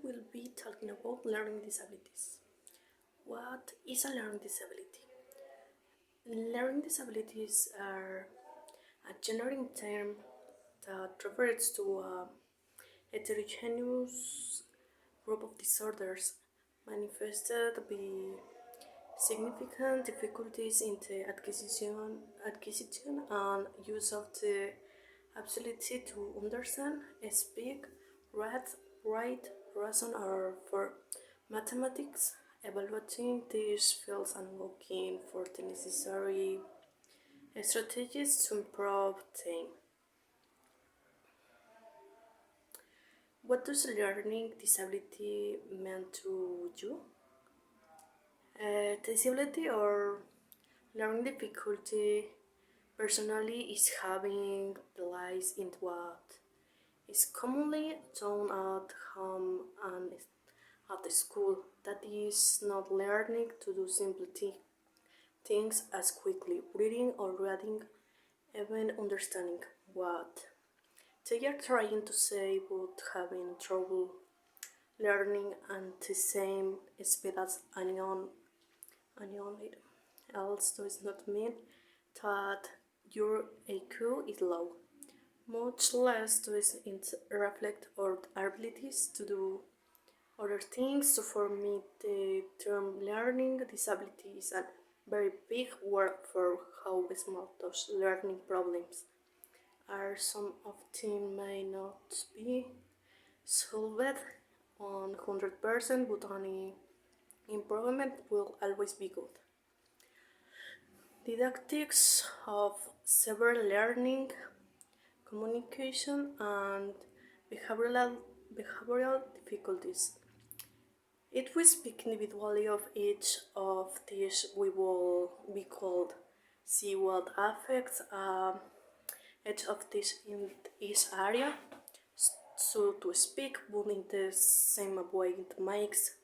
will be talking about learning disabilities. What is a learning disability? Learning disabilities are a generic term that refers to a heterogeneous group of disorders manifested by significant difficulties in the acquisition and use of the ability to understand, speak, read, write, reason, or for mathematics, evaluating these fields and looking for the necessary strategies to improve them. What does learning disability mean to you? Disability or learning difficulty personally is having lies in what is commonly done at home and at the school, that is not learning to do simple things as quickly, reading or reading, even understanding what they are trying to say, but having trouble learning at the same speed as anyone else does not mean that your IQ is low, much less does it reflect our abilities to do other things. So for me, the term learning disability is a very big word for how small those learning problems are. Some of them may not be solved on 100%, but any improvement will always be good. Didactics of several learning, communication, and behavioral difficulties. If we speak individually of each of these, we will be called see what affects each of these in each area. So to speak, but in the same way it makes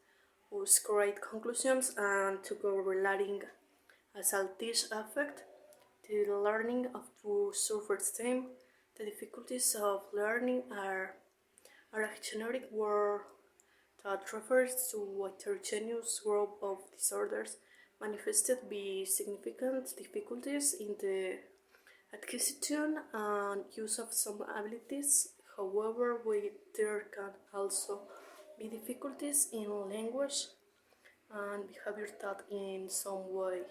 us create conclusions and to go relating as all this affect the learning of to self-esteem. The difficulties of learning are a generic word that refers to a heterogeneous group of disorders manifested by significant difficulties in the acquisition and use of some abilities. However, there can also be difficulties in language and behavior that in some way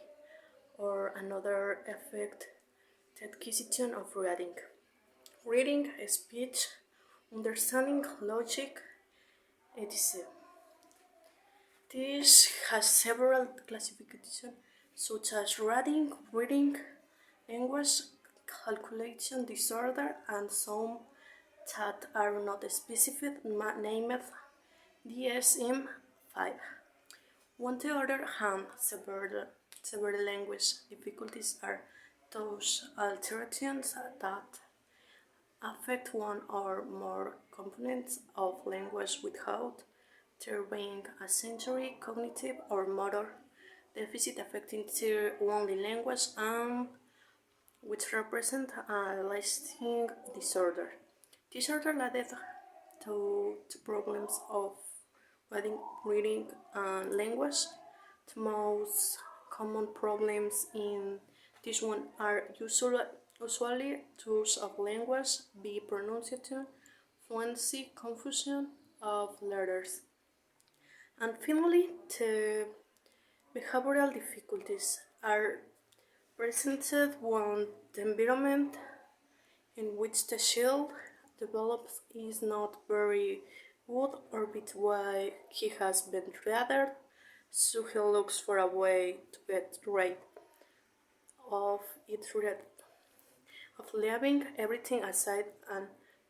or another affect the acquisition of reading, speech, understanding, logic, etc. This has several classifications such as reading, language, calculation disorder, and some that are not specific named DSM-5. On the other hand, several language difficulties are those alterations that affect one or more components of language without there being a sensory, cognitive, or motor deficit affecting their only language and which represent a listening disorder. Disorder led to problems of reading and language. The most common problems in this one are usually those of language, be pronunciation, fluency, confusion of letters. And finally, the behavioral difficulties are presented when the environment in which the child develops is not very good or with why he has been rather, so he looks for a way to get rid of it, of leaving everything aside and